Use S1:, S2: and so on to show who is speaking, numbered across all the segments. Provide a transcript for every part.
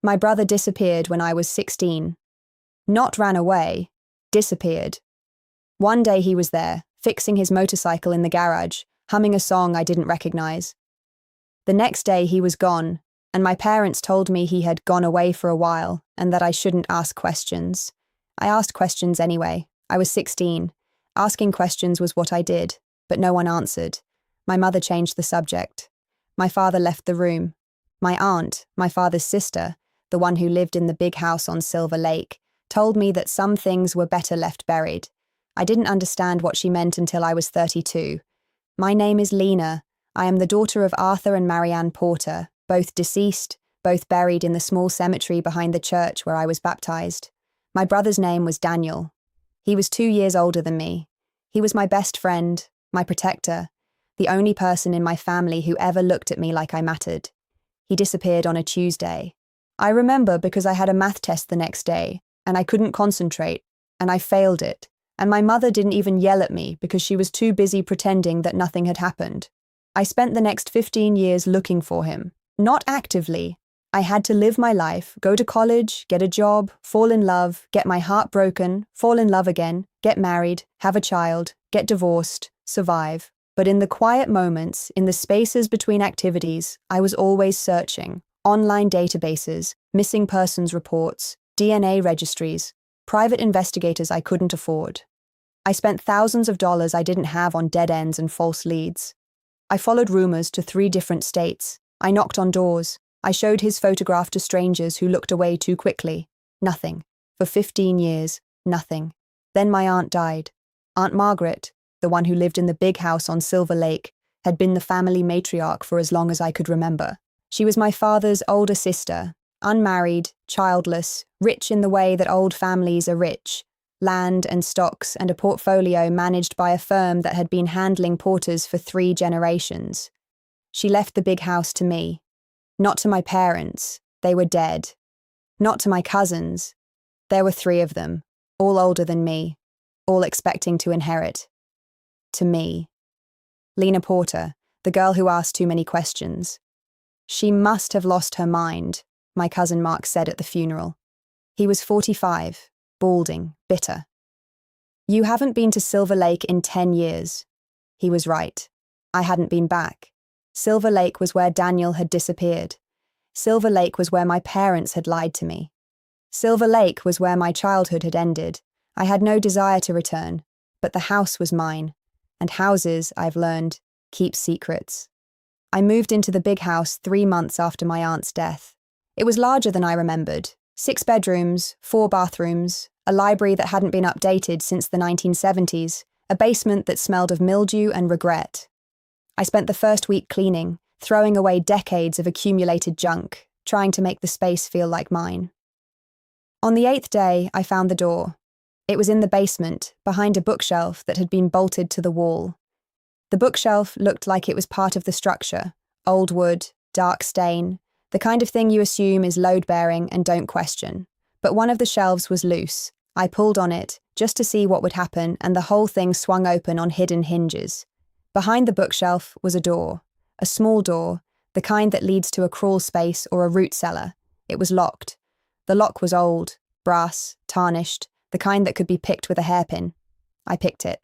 S1: My brother disappeared when I was 16. Not ran away, disappeared. One day he was there, fixing his motorcycle in the garage, humming a song I didn't recognize. The next day he was gone, and my parents told me he had gone away for a while and that I shouldn't ask questions. I asked questions anyway. I was 16. Asking questions was what I did, but no one answered. My mother changed the subject. My father left the room. My aunt, my father's sister, the one who lived in the big house on Silver Lake, told me that some things were better left buried. I didn't understand what she meant until I was 32. My name is Lena. I am the daughter of Arthur and Marianne Porter, both deceased, both buried in the small cemetery behind the church where I was baptized. My brother's name was Daniel. He was 2 years older than me. He was my best friend, my protector, the only person in my family who ever looked at me like I mattered. He disappeared on a Tuesday. I remember because I had a math test the next day, and I couldn't concentrate, and I failed it, and my mother didn't even yell at me because she was too busy pretending that nothing had happened. I spent the next 15 years looking for him. Not actively. I had to live my life, go to college, get a job, fall in love, get my heart broken, fall in love again, get married, have a child, get divorced, survive. But in the quiet moments, in the spaces between activities, I was always searching. Online databases, missing persons reports, DNA registries, private investigators I couldn't afford. I spent thousands of dollars I didn't have on dead ends and false leads. I followed rumors to 3 different states. I knocked on doors. I showed his photograph to strangers who looked away too quickly. Nothing. For 15 years, nothing. Then my aunt died. Aunt Margaret, the one who lived in the big house on Silver Lake, had been the family matriarch for as long as I could remember. She was my father's older sister, unmarried, childless, rich in the way that old families are rich. Land and stocks and a portfolio managed by a firm that had been handling porters for 3 generations. She left the big house to me. Not to my parents, they were dead. Not to my cousins. There were 3 of them, all older than me, all expecting to inherit. To me. Lena Porter, the girl who asked too many questions. She must have lost her mind, my cousin Mark said at the funeral. He was 45, balding, bitter. You haven't been to Silver Lake in 10 years. He was right. I hadn't been back. Silver Lake was where Daniel had disappeared. Silver Lake was where my parents had lied to me. Silver Lake was where my childhood had ended. I had no desire to return, but the house was mine. And houses, I've learned, keep secrets. I moved into the big house 3 months after my aunt's death. It was larger than I remembered. 6 bedrooms, 4 bathrooms, a library that hadn't been updated since the 1970s, a basement that smelled of mildew and regret. I spent the first week cleaning, throwing away decades of accumulated junk, trying to make the space feel like mine. On the 8th day, I found the door. It was in the basement, behind a bookshelf that had been bolted to the wall. The bookshelf looked like it was part of the structure. Old wood, dark stain, the kind of thing you assume is load-bearing and don't question. But one of the shelves was loose. I pulled on it, just to see what would happen, and the whole thing swung open on hidden hinges. Behind the bookshelf was a door. A small door, the kind that leads to a crawl space or a root cellar. It was locked. The lock was old, brass, tarnished, the kind that could be picked with a hairpin. I picked it.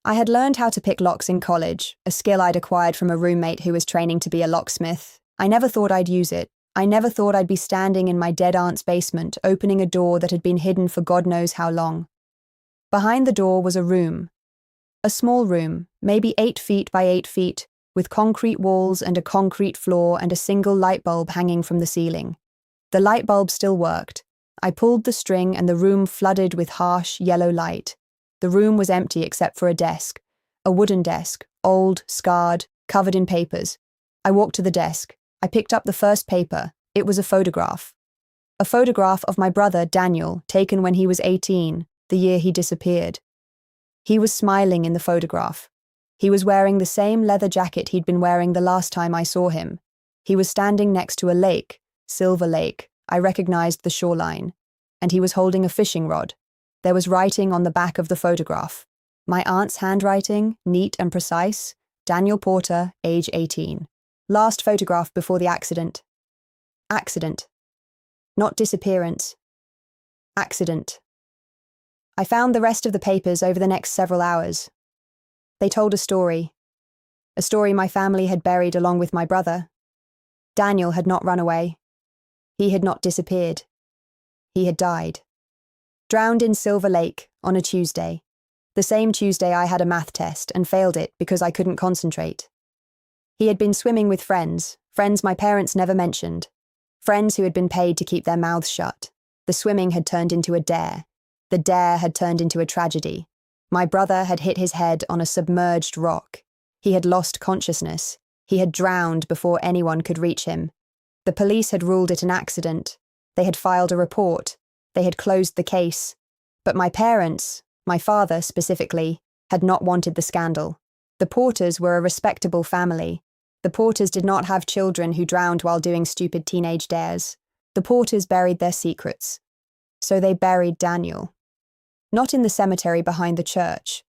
S1: I had learned how to pick locks in college, a skill I'd acquired from a roommate who was training to be a locksmith. I never thought I'd use it. I never thought I'd be standing in my dead aunt's basement, opening a door that had been hidden for God knows how long. Behind the door was a room. A small room, maybe 8 feet by 8 feet, with concrete walls and a concrete floor and a single light bulb hanging from the ceiling. The light bulb still worked. I pulled the string and the room flooded with harsh, yellow light. The room was empty except for a desk. A wooden desk, old, scarred, covered in papers. I walked to the desk. I picked up the first paper. It was a photograph. A photograph of my brother, Daniel, taken when he was 18, the year he disappeared. He was smiling in the photograph. He was wearing the same leather jacket he'd been wearing the last time I saw him. He was standing next to a lake, Silver Lake. I recognized the shoreline. And he was holding a fishing rod. There was writing on the back of the photograph. My aunt's handwriting, neat and precise. Daniel Porter, age 18. Last photograph before the accident. Accident. Not disappearance. Accident. I found the rest of the papers over the next several hours. They told a story my family had buried along with my brother. Daniel had not run away. He had not disappeared. He had died. Drowned in Silver Lake on a Tuesday. The same Tuesday I had a math test and failed it because I couldn't concentrate. He had been swimming with friends my parents never mentioned. Friends who had been paid to keep their mouths shut. The swimming had turned into a dare. The dare had turned into a tragedy. My brother had hit his head on a submerged rock. He had lost consciousness. He had drowned before anyone could reach him. The police had ruled it an accident. They had filed a report. They had closed the case. But my parents, my father specifically, had not wanted the scandal. The Porters were a respectable family. The Porters did not have children who drowned while doing stupid teenage dares. The Porters buried their secrets. So they buried Daniel. Not in the cemetery behind the church.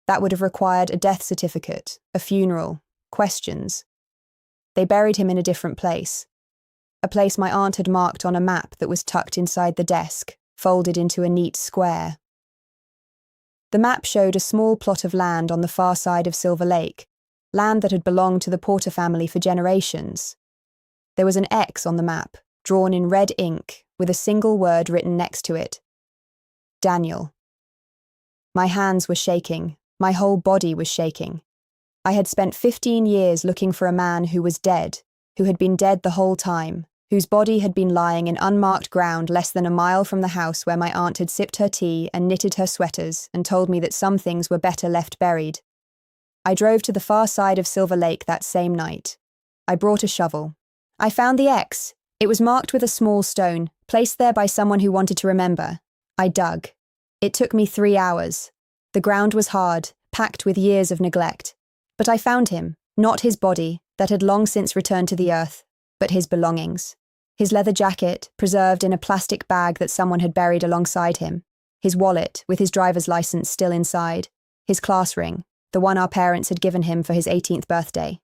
S1: That would have required a death certificate, a funeral, questions. They buried him in a different place. A place my aunt had marked on a map that was tucked inside the desk, folded into a neat square. The map showed a small plot of land on the far side of Silver Lake, land that had belonged to the Porter family for generations. There was an X on the map, drawn in red ink, with a single word written next to it. Daniel. My hands were shaking. My whole body was shaking. I had spent 15 years looking for a man who was dead, who had been dead the whole time, whose body had been lying in unmarked ground less than a mile from the house where my aunt had sipped her tea and knitted her sweaters and told me that some things were better left buried. I drove to the far side of Silver Lake that same night. I brought a shovel. I found the X. It was marked with a small stone, placed there by someone who wanted to remember. I dug. It took me 3 hours. The ground was hard, packed with years of neglect. But I found him, not his body, that had long since returned to the earth, but his belongings. His leather jacket, preserved in a plastic bag that someone had buried alongside him. His wallet, with his driver's license still inside. His class ring, the one our parents had given him for his 18th birthday.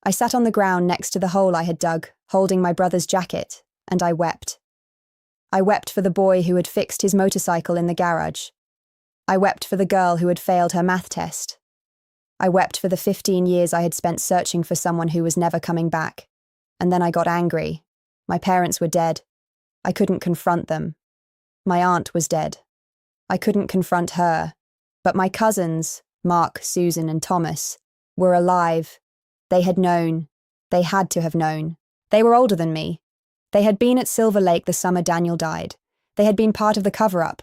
S1: I sat on the ground next to the hole I had dug, holding my brother's jacket, and I wept. I wept for the boy who had fixed his motorcycle in the garage. I wept for the girl who had failed her math test. I wept for the 15 years I had spent searching for someone who was never coming back. And then I got angry. My parents were dead. I couldn't confront them. My aunt was dead. I couldn't confront her. But my cousins, Mark, Susan, and Thomas, were alive. They had known. They had to have known. They were older than me. They had been at Silver Lake the summer Daniel died. They had been part of the cover-up.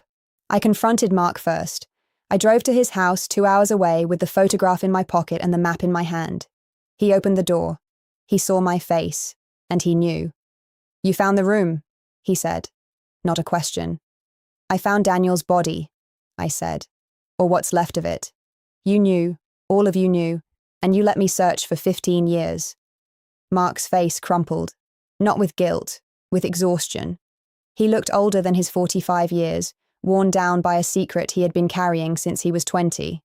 S1: I confronted Mark first. I drove to his house 2 hours away with the photograph in my pocket and the map in my hand. He opened the door. He saw my face, and he knew. "You found the room," he said. Not a question. "I found Daniel's body," I said. "Or what's left of it. You knew, all of you knew, and you let me search for 15 years. Mark's face crumpled. Not with guilt, with exhaustion. He looked older than his 45 years, worn down by a secret he had been carrying since he was 20.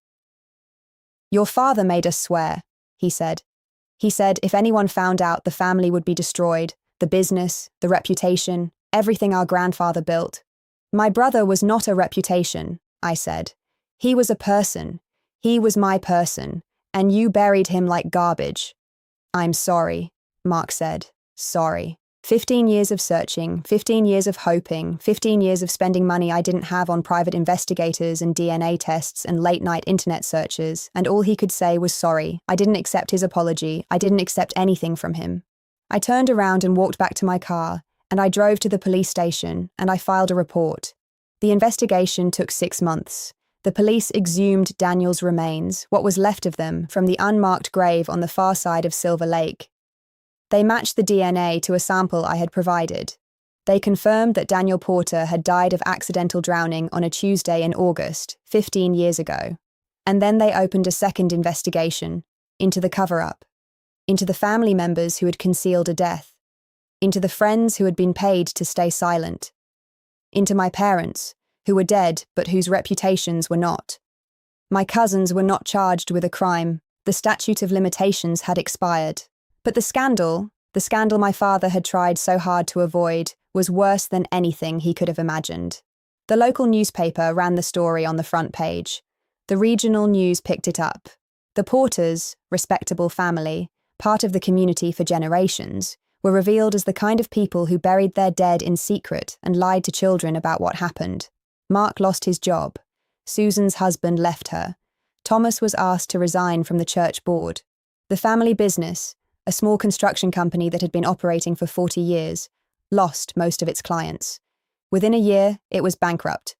S1: "Your father made us swear," he said. "He said if anyone found out, the family would be destroyed, the business, the reputation, everything our grandfather built." "My brother was not a reputation," I said. "He was a person. He was my person, and you buried him like garbage." "I'm sorry," Mark said. "Sorry. 15 years of searching, 15 years of hoping, 15 years of spending money I didn't have on private investigators and DNA tests and late-night internet searches, and all he could say was sorry. I didn't accept his apology. I didn't accept anything from him." I turned around and walked back to my car, and I drove to the police station, and I filed a report. The investigation took 6 months. The police exhumed Daniel's remains, what was left of them, from the unmarked grave on the far side of Silver Lake. They matched the DNA to a sample I had provided. They confirmed that Daniel Porter had died of accidental drowning on a Tuesday in August, 15 years ago. And then they opened a second investigation, into the cover-up, into the family members who had concealed a death, into the friends who had been paid to stay silent, into my parents, who were dead but whose reputations were not. My cousins were not charged with a crime. The statute of limitations had expired. But the scandal my father had tried so hard to avoid, was worse than anything he could have imagined. The local newspaper ran the story on the front page. The regional news picked it up. The Porters, respectable family, part of the community for generations, were revealed as the kind of people who buried their dead in secret and lied to children about what happened. Mark lost his job. Susan's husband left her. Thomas was asked to resign from the church board. The family business, a small construction company that had been operating for 40 years, lost most of its clients. Within a year, it was bankrupt.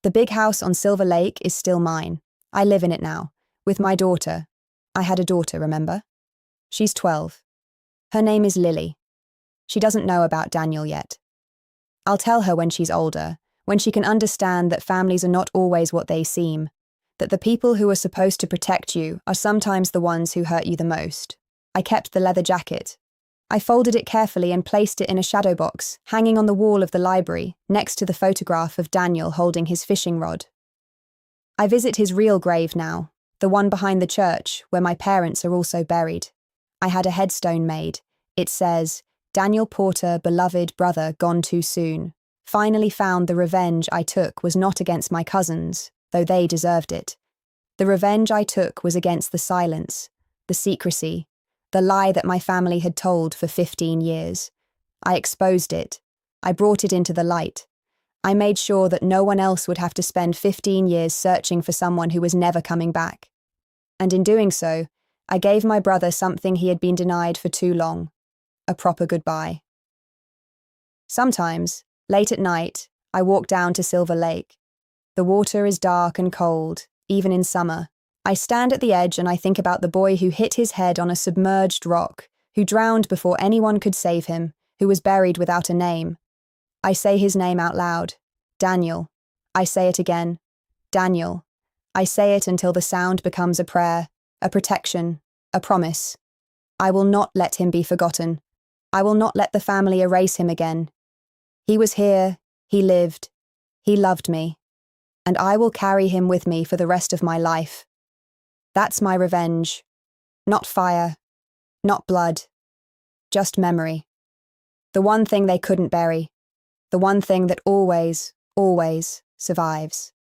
S1: The big house on Silver Lake is still mine. I live in it now, with my daughter. I had a daughter, remember? She's 12. Her name is Lily. She doesn't know about Daniel yet. I'll tell her when she's older, when she can understand that families are not always what they seem, that the people who are supposed to protect you are sometimes the ones who hurt you the most. I kept the leather jacket. I folded it carefully and placed it in a shadow box, hanging on the wall of the library, next to the photograph of Daniel holding his fishing rod. I visit his real grave now, the one behind the church, where my parents are also buried. I had a headstone made. It says, "Daniel Porter, beloved brother, gone too soon. Finally found the revenge I took was not against my cousins, though they deserved it. The revenge I took was against the silence, the secrecy, the lie that my family had told for 15 years. I exposed it. I brought it into the light. I made sure that no one else would have to spend 15 years searching for someone who was never coming back. And in doing so, I gave my brother something he had been denied for too long, a proper goodbye." Sometimes, late at night, I walk down to Silver Lake. The water is dark and cold, even in summer. I stand at the edge and I think about the boy who hit his head on a submerged rock, who drowned before anyone could save him, who was buried without a name. I say his name out loud. Daniel. I say it again. Daniel. I say it until the sound becomes a prayer, a protection, a promise. I will not let him be forgotten. I will not let the family erase him again. He was here, he lived, he loved me, and I will carry him with me for the rest of my life. That's my revenge. Not fire, not blood, just memory. The one thing they couldn't bury, the one thing that always, always survives.